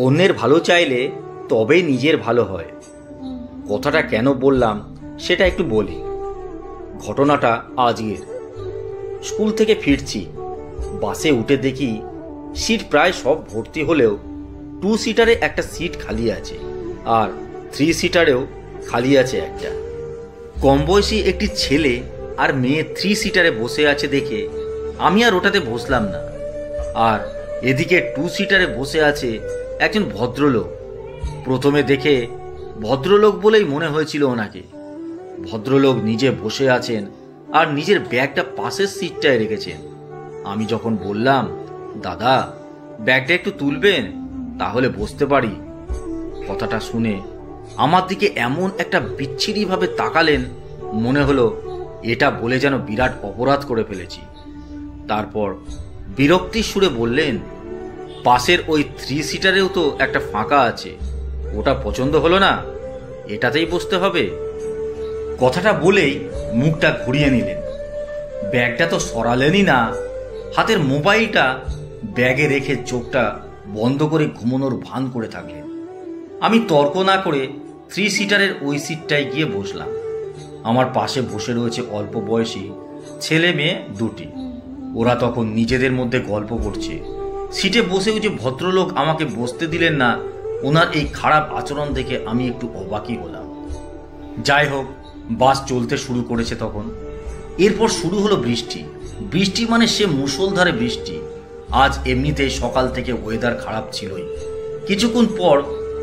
অন্যের ভালো চাইলে তবেই নিজের ভালো হয়। কথাটা কেন বললাম সেটা একটু বলি। ঘটনাটা আজকের। স্কুল থেকে ফিরছি, বাসে উঠে দেখি সিট প্রায় সব ভর্তি হলেও 2 সিটারে একটা সিট খালি আছে, আর 3 সিটারেও খালি আছে একটা। কম বয়সী একটি ছেলে আর মেয়ে 3 সিটারে বসে আছে দেখে আমি আর ওটাতে বসলাম না। আর এদিকে 2 সিটারে বসে আছে একজন ভদ্রলোক। প্রথমে দেখে ভদ্রলোক বলেই মনে হয়েছিল ওনাকে। ভদ্রলোক নিজে বসে আছেন আর নিজের ব্যাগটা পাশের সিটটায় রেখেছেন। আমি যখন বললাম, দাদা ব্যাগটা একটু তুলবেন, তাহলে বসতে পারি, কথাটা শুনে আমার দিকে এমন একটা বিচ্ছিরিভাবে তাকালেন, মনে হলো এটা বলে যেন বিরাট অপরাধ করে ফেলেছি। তারপর বিরক্তির সুরে বললেন, পাশের ওই 3 সিটারেও তো একটা ফাঁকা আছে, ওটা পছন্দ হলো না, এটাতেই বসতে হবে। কথাটা বলেই মুখটা ঘুরিয়ে নিলেন। ব্যাগটা তো সরালেনই না, হাতের মোবাইলটা ব্যাগে রেখে চোখটা বন্ধ করে ঘুমানোর ভান করে থাকলেন। আমি তর্ক না করে 3 সিটারের ওই সিটটায় গিয়ে বসলাম। আমার পাশে বসে রয়েছে অল্প বয়সী ছেলে মেয়ে দুটি। ওরা তখন নিজেদের মধ্যে গল্প করছে। সিটে বসেও যে ভদ্রলোক আমাকে বসতে দিলেন না, ওনার এই খারাপ আচরণ দেখে আমি একটু অবাকই হলাম। যাই হোক, বাস চলতে শুরু করেছে তখন। এরপর শুরু হলো বৃষ্টি। বৃষ্টি মানে সে মুষলধারে বৃষ্টি। আজ এমনিতেই সকাল থেকে ওয়েদার খারাপ ছিলই। কিছুক্ষণ পর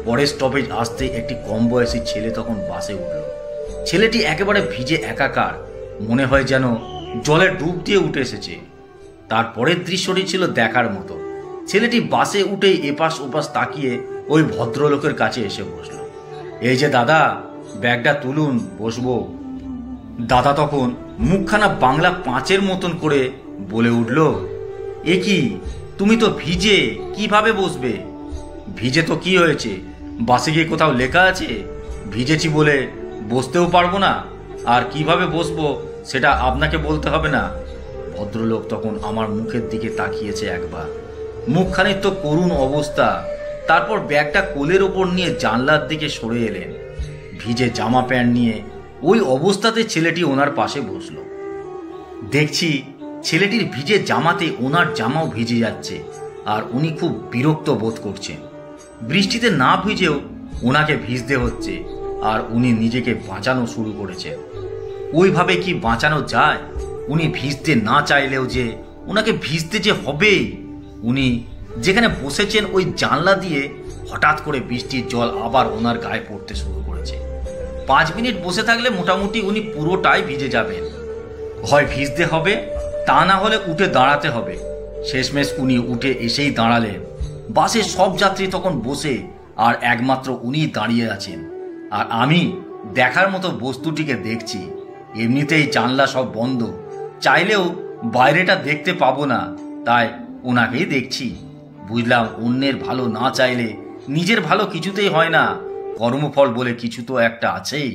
পরের স্টপেজ আসতে একটি কম বয়সী ছেলে তখন বাসে উঠল। ছেলেটি একেবারে ভিজে একাকার, মনে হয় যেন জলে ডুব দিয়ে উঠে এসেছে। তারপরের দৃশ্যটি ছিল দেখার মতো। ছেলেটি বাসে উঠেই এপাশ ওপাশ তাকিয়ে ওই ভদ্রলোকের কাছে এসে বসল। এই যে দাদা, ব্যাগটা তুলুন, বসবো। দাদা তখন মুখখানা বাংলা 5-এর মতন করে বলে উঠল, এ কি, তুমি তো ভিজে, কিভাবে বসবে? ভিজে তো কি হয়েছে, বাসে গিয়ে কোথাও লেখা আছে ভিজেছি বলে বসতেও পারবো না? আর কিভাবে বসবো সেটা আপনাকে বলতে হবে না। ভদ্রলোক তখন আমার মুখের দিকে তাকিয়েছে একবার, মুখখানির তো করুণ অবস্থা। তারপর ব্যাগটা কোলের ওপর নিয়ে জানলার দিকে সরে এলেন। ভিজে জামা প্যান্ট নিয়ে ওই অবস্থাতে ছেলেটি ওনার পাশে বসলো। দেখছি ছেলেটির ভিজে জামাতে ওনার জামাও ভিজে যাচ্ছে, আর উনি খুব বিরক্ত বোধ করছেন। বৃষ্টিতে না ভিজেও ওনাকে ভিজতে হচ্ছে, আর উনি নিজেকে বাঁচানো শুরু করেছেন। ওইভাবে কি বাঁচানো যায়? উনি ভিজতে না চাইলেও যে ওনাকে ভিজতে যে হবেই। উনি যেখানে বসেছেন ওই জানলা দিয়ে হঠাৎ করে বৃষ্টির জল আবার ওনার গায়ে পড়তে শুরু করেছে। 5 মিনিট বসে থাকলে মোটামুটি উনি পুরোটাই ভিজে যাবেন। হয় ভিজতে হবে, তা না হলে উঠে দাঁড়াতে হবে। শেষমেশ উনি উঠে এসেই দাঁড়ালেন। বাসের সব যাত্রী তখন বসে, আর একমাত্র উনি দাঁড়িয়ে আছেন। আর আমি দেখার মতো বস্তুটিকে দেখছি। এমনিতেই জানলা সব বন্ধ, চাইলেও বাইরেটা দেখতে পাবো না, তাই ওনাকেই দেখছি। বুঝলাম অন্যের ভালো না চাইলে নিজের ভালো কিছুতেই হয় না, কর্মফল বলে কিছু তো একটা আছেই।